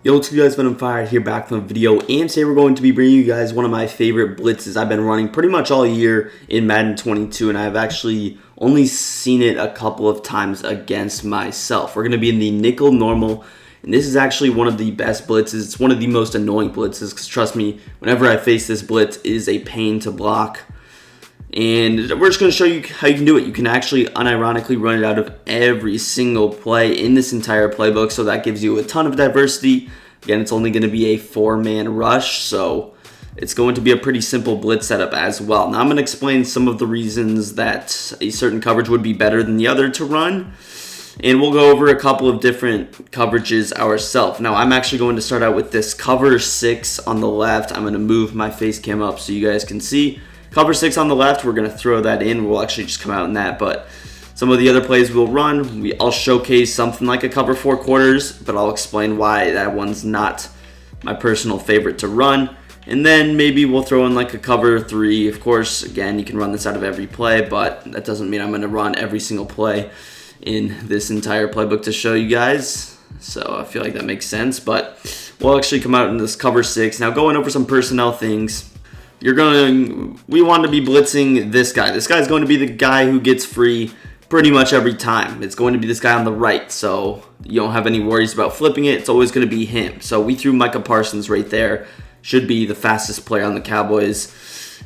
Yo, what's good guys, I'm Fire here back from a video, and today we're going to be bringing you guys one of my favorite blitzes I've been running pretty much all year in Madden 22, and I've actually only seen it a couple of times against myself. We're going to be in the nickel normal, and this is actually one of the best blitzes. It's one of the most annoying blitzes, because trust me, whenever I face this blitz, it is a pain to block. And we're just going to show you how you can do it. You can actually unironically run it out of every single play in this entire playbook, so that gives you a ton of diversity. Again, it's only going to be a 4-man rush, so it's going to be a pretty simple blitz setup as well. Now I'm going to explain some of the reasons that a certain coverage would be better than the other to run, and we'll go over a couple of different coverages ourselves. Now I'm actually going to start out with this cover 6 on the left. I'm going to move my face cam up so you guys can see. Cover 6 on the left, we're going to throw that in. We'll actually just come out in that, but some of the other plays we'll run, I'll showcase something like a cover 4 quarters, but I'll explain why that one's not my personal favorite to run. And then maybe we'll throw in like a cover 3. Of course, again, you can run this out of every play, but that doesn't mean I'm going to run every single play in this entire playbook to show you guys. So I feel like that makes sense, but we'll actually come out in this cover 6. Now going over some personnel things. We want to be blitzing this guy. This guy's going to be the guy who gets free pretty much every time. It's going to be this guy on the right, so you don't have any worries about flipping it. It's always going to be him. So we threw Micah Parsons right there. Should be the fastest player on the Cowboys.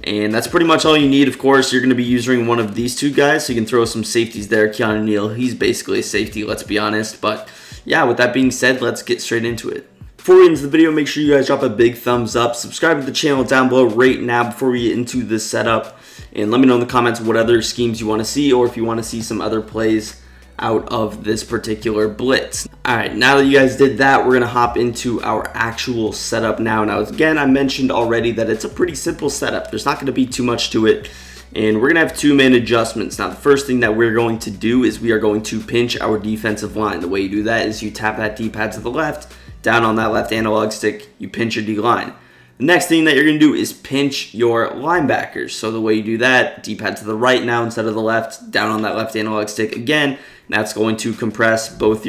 And that's pretty much all you need. Of course, you're going to be using one of these two guys, so you can throw some safeties there. Keanu Neal, he's basically a safety, let's be honest. But yeah, with that being said, let's get straight into it. Before we get into the video, make sure you guys drop a big thumbs up. Subscribe to the channel down below right now before we get into this setup. And let me know in the comments what other schemes you want to see, or if you want to see some other plays out of this particular blitz. Alright, now that you guys did that, we're going to hop into our actual setup now. Now, again, I mentioned already that it's a pretty simple setup. There's not going to be too much to it. And we're going to have 2-man adjustments. Now, the first thing that we're going to do is we are going to pinch our defensive line. The way you do that is you tap that D-pad to the left. Down on that left analog stick, you pinch your D-line. The next thing that you're going to do is pinch your linebackers. So the way you do that, D-pad to the right now instead of the left, down on that left analog stick again. That's going to compress both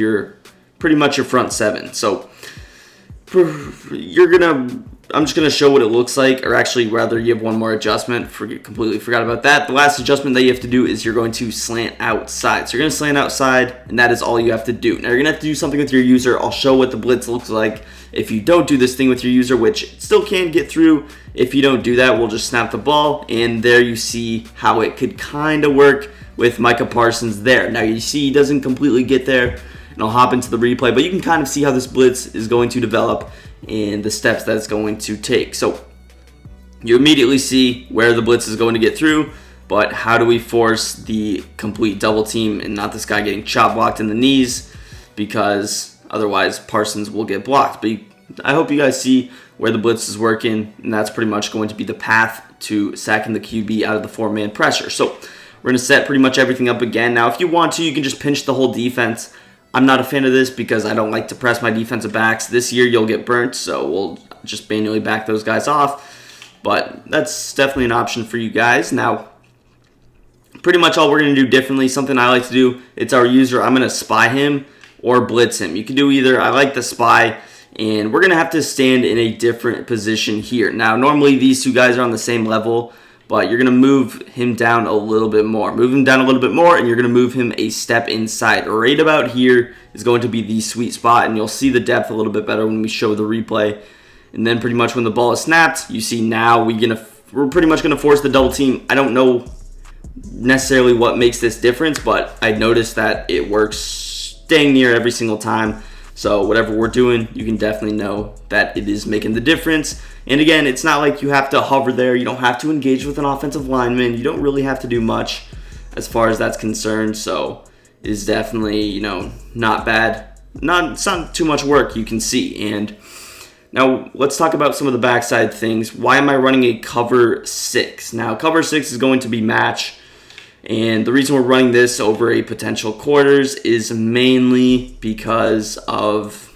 pretty much your front 7. So I'm just going to show what it looks like, or actually rather you have one more adjustment. Completely forgot about that. The last adjustment that you have to do is you're going to slant outside. So you're going to slant outside, and that is all you have to do. Now you're going to have to do something with your user. I'll show what the blitz looks like if you don't do this thing with your user, which still can get through. If you don't do that, we'll just snap the ball, and there you see how it could kind of work with Micah Parsons there. Now you see he doesn't completely get there, and I'll hop into the replay, but you can kind of see how this blitz is going to develop and the steps that it's going to take. So you immediately see where the blitz is going to get through, but how do we force the complete double team and not this guy getting chop blocked in the knees, because otherwise Parsons will get blocked. But I hope you guys see where the blitz is working, and that's pretty much going to be the path to sacking the QB out of the 4-man pressure. So we're going to set pretty much everything up again. Now if you want to, you can just pinch the whole defense. I'm not a fan of this because I don't like to press my defensive backs. This year you'll get burnt, so we'll just manually back those guys off. But that's definitely an option for you guys. Now, pretty much all we're going to do differently, something I like to do, it's our user. I'm going to spy him or blitz him. You can do either. I like the spy, and we're going to have to stand in a different position here. Now, normally these two guys are on the same level, but you're going to move him down a little bit more. Move him down a little bit more, and you're going to move him a step inside. Right about here is going to be the sweet spot, and you'll see the depth a little bit better when we show the replay. And then pretty much when the ball is snapped, you see now we're pretty much going to force the double team. I don't know necessarily what makes this difference, but I noticed that it works dang near every single time. So whatever we're doing, you can definitely know that it is making the difference. And again, it's not like you have to hover there. You don't have to engage with an offensive lineman. You don't really have to do much as far as that's concerned. So it is definitely, not bad. It's not too much work, you can see. And now let's talk about some of the backside things. Why am I running a cover 6? Now cover 6 is going to be match. And the reason we're running this over a potential quarters is mainly because of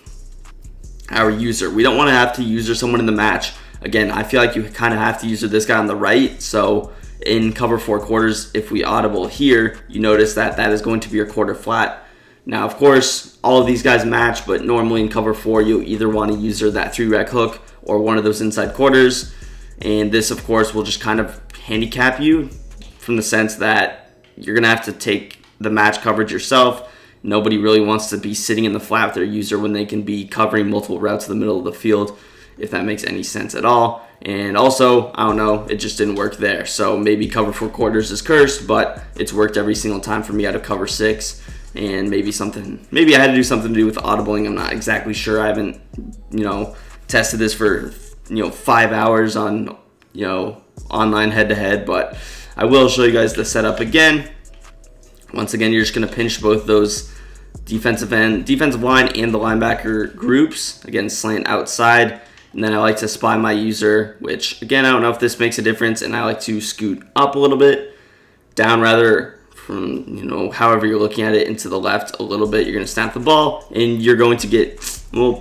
our user. We don't want to have to user someone in the match. Again, I feel like you kind of have to user this guy on the right. So in cover 4 quarters, if we audible here, you notice that that is going to be your quarter flat. Now, of course, all of these guys match, but normally in cover 4, you'll either want to use that 3-rec hook or one of those inside quarters. And this, of course, will just kind of handicap you from the sense that you're going to have to take the match coverage yourself. Nobody really wants to be sitting in the flat with their user when they can be covering multiple routes in the middle of the field, if that makes any sense at all. And also, I don't know, it just didn't work there. So maybe cover 4 quarters is cursed, but it's worked every single time for me out of cover 6. And maybe I had to do something to do with audibling. I'm not exactly sure. I haven't, tested this for, 5 hours on, online head-to-head, but I will show you guys the setup again. Once again, you're just going to pinch both those defensive line and the linebacker groups. Again, slant outside. And then I like to spy my user, which, again, I don't know if this makes a difference. And I like to scoot up a little bit, down rather from, however you're looking at it, into the left a little bit. You're going to snap the ball, and you're going to get,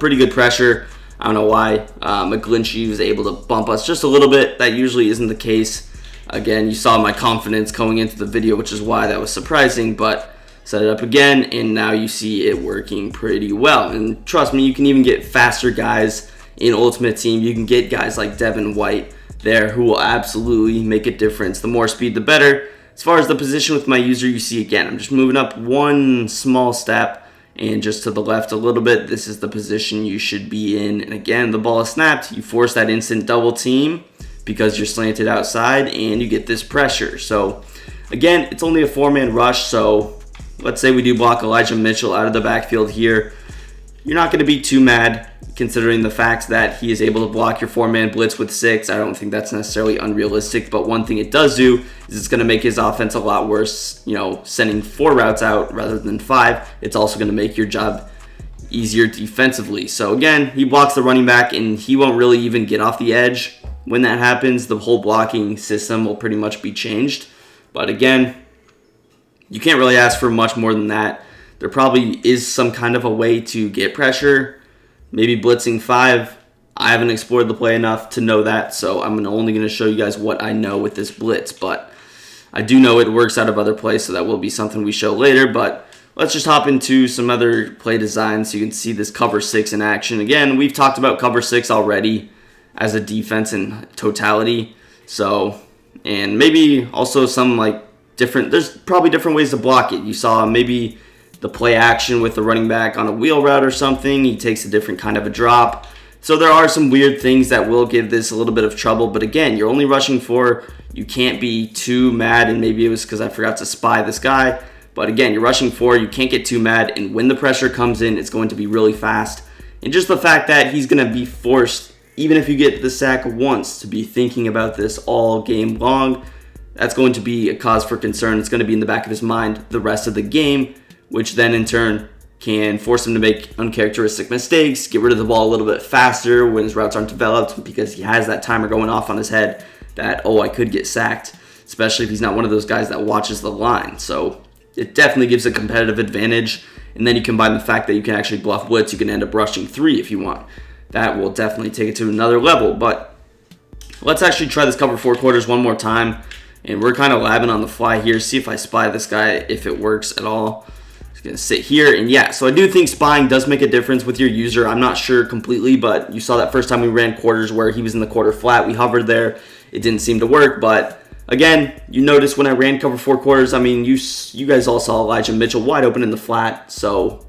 pretty good pressure. I don't know why. Glitchy was able to bump us just a little bit. That usually isn't the case. Again, you saw my confidence going into the video, which is why that was surprising, but set it up again, and now you see it working pretty well. And trust me, you can even get faster guys in Ultimate Team. You can get guys like Devin White there who will absolutely make a difference. The more speed, the better. As far as the position with my user, you see again, I'm just moving up one small step and just to the left a little bit. This is the position you should be in. And again, the ball is snapped. You force that instant double team because you're slanted outside, and you get this pressure. So again, it's only a 4-man rush, so let's say we do block Elijah Mitchell out of the backfield here. You're not going to be too mad considering the fact that he is able to block your 4-man blitz with 6. I don't think that's necessarily unrealistic, but one thing it does do is it's going to make his offense a lot worse. Sending 4 routes out rather than 5, it's also going to make your job easier defensively. So again, he blocks the running back, and he won't really even get off the edge. When that happens, the whole blocking system will pretty much be changed. But again, you can't really ask for much more than that. There probably is some kind of a way to get pressure, maybe blitzing 5. I haven't explored the play enough to know that, so I'm only going to show you guys what I know with this blitz. But I do know it works out of other plays, so that will be something we show later. But let's just hop into some other play designs so you can see this cover 6 in action. Again, we've talked about cover 6 already as a defense in totality. So, and maybe also some there's probably different ways to block it. You saw maybe the play action with the running back on a wheel route or something. He takes a different kind of a drop. So there are some weird things that will give this a little bit of trouble. But again, you're only rushing 4. You can't be too mad, and maybe it was because I forgot to spy this guy. But again, you're rushing 4. You can't get too mad, and when the pressure comes in, it's going to be really fast. And just the fact that he's going to be forced, even if you get the sack once, to be thinking about this all game long, that's going to be a cause for concern. It's going to be in the back of his mind the rest of the game, which then in turn can force him to make uncharacteristic mistakes, get rid of the ball a little bit faster when his routes aren't developed, because he has that timer going off on his head that, oh, I could get sacked, especially if he's not one of those guys that watches the line. So it definitely gives a competitive advantage. And then you combine the fact that you can actually bluff blitz. You can end up rushing 3 if you want. That will definitely take it to another level. But let's actually try this cover 4 quarters one more time. And we're kind of labbing on the fly here. See if I spy this guy, if it works at all. Just going to sit here. And yeah, so I do think spying does make a difference with your user. I'm not sure completely, but you saw that first time we ran quarters where he was in the quarter flat. We hovered there. It didn't seem to work. But again, you notice when I ran cover 4 quarters, I mean, you guys all saw Elijah Mitchell wide open in the flat. So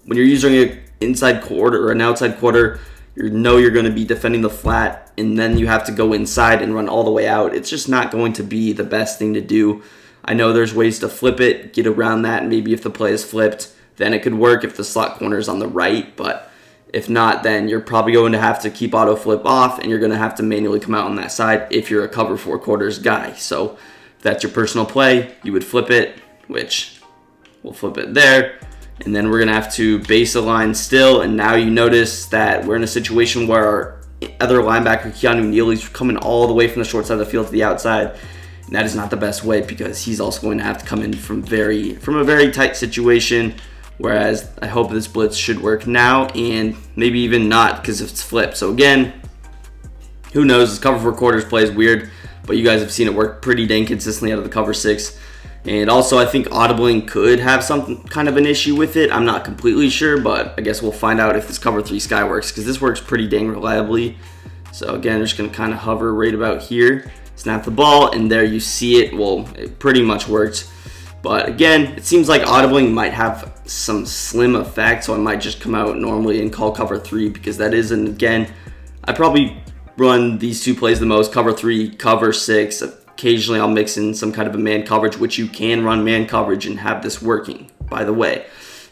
when you're using an inside quarter or an outside quarter, you know you're going to be defending the flat, and then you have to go inside and run all the way out. It's just not going to be the best thing to do. I know there's ways to flip it, get around that. Maybe if the play is flipped, then it could work if the slot corner is on the right. But if not, then you're probably going to have to keep auto flip off, and you're going to have to manually come out on that side if you're a cover 4 quarters guy. So if that's your personal play, you would flip it, which we'll flip it there. And then we're going to have to base a line still. And now you notice that we're in a situation where our other linebacker, Keanu Neely's coming all the way from the short side of the field to the outside. And that is not the best way, because he's also going to have to come in from a very tight situation. Whereas I hope this blitz should work now, and maybe even not, because it's flipped. So again, who knows? This cover 4 quarters play is weird, but you guys have seen it work pretty dang consistently out of the cover 6. And also, I think audibling could have some kind of an issue with it. I'm not completely sure, but I guess we'll find out if this cover 3 sky works, because this works pretty dang reliably. So again, I'm just going to kind of hover right about here, snap the ball, and there you see it. Well, it pretty much worked. But again, it seems like audibling might have some slim effect, so I might just come out normally and call cover 3, because that is, and again, I probably run these 2 plays the most, cover 3, cover 6. Occasionally I'll mix in some kind of a man coverage, which you can run man coverage and have this working, by the way.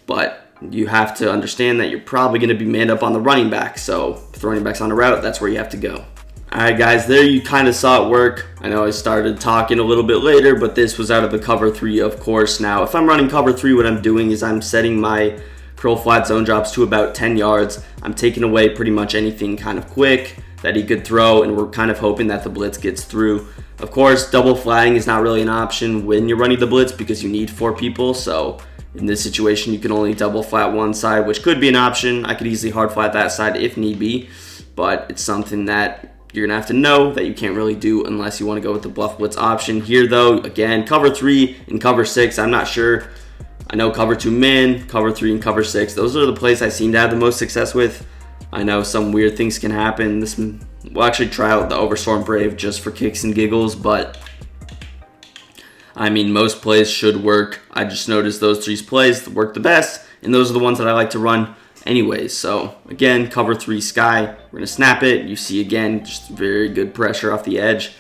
But you have to understand that you're probably going to be manned up on the running back. So if the running back's on a route, that's where you have to go. Alright guys, there you kind of saw it work. I know I started talking a little bit later, but this was out of the cover 3, of course. Now, if I'm running cover 3, what I'm doing is I'm setting my curl flat zone drops to about 10 yards. I'm taking away pretty much anything kind of quick that he could throw, and we're kind of hoping that the blitz gets through. Of course, double flatting is not really an option when you're running the blitz because you need 4 people. So in this situation, you can only double flat one side, which could be an option. I could easily hard flat that side if need be, but it's something that you're gonna have to know that you can't really do unless you want to go with the bluff blitz option. Here though, again, cover 3 and cover 6, I'm not sure. I know cover 2 man, cover 3, and cover 6. Those are the plays I seem to have the most success with. I know some weird things can happen. We'll actually try out the Overstorm Brave just for kicks and giggles, but I mean, most plays should work. I just noticed those 3 plays work the best, and those are the ones that I like to run anyways. So again, cover 3 sky, we're gonna snap it. You see again, just very good pressure off the edge.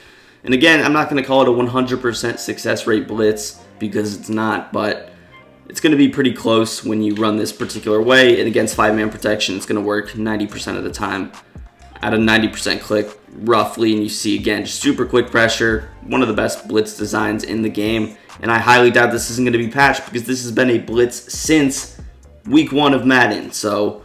And again, I'm not gonna call it a 100% success rate blitz because it's not, but it's going to be pretty close when you run this particular way, and against 5-man protection, it's going to work 90% of the time at a 90% click, roughly. And you see, again, just super quick pressure, one of the best blitz designs in the game, and I highly doubt this isn't going to be patched because this has been a blitz since week 1 of Madden. So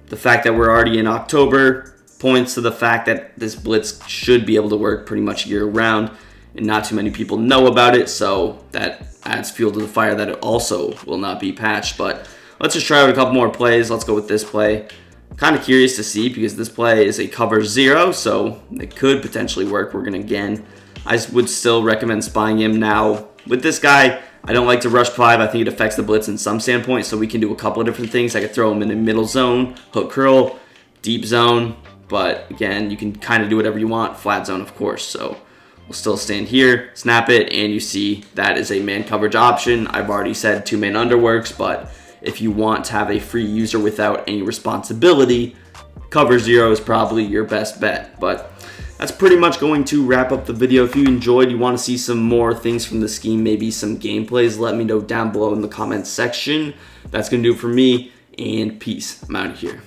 the fact that we're already in October points to the fact that this blitz should be able to work pretty much year-round, and not too many people know about it, so that adds fuel to the fire that it also will not be patched. But let's just try out a couple more plays. Let's go with this play. Kind of curious to see because this play is a cover 0, so it could potentially work. We're going to, again, I would still recommend spying him. Now, with this guy, I don't like to rush 5. I think it affects the blitz in some standpoint, so we can do a couple of different things. I could throw him in the middle zone, hook curl, deep zone, but again, you can kind of do whatever you want. Flat zone, of course, so we'll still stand here, snap it, and you see that is a man coverage option. I've already said 2-man underworks, but if you want to have a free user without any responsibility, cover 0 is probably your best bet. But that's pretty much going to wrap up the video. If you enjoyed, you want to see some more things from the scheme, maybe some gameplays, let me know down below in the comments section. That's going to do it for me, and peace. I'm out of here.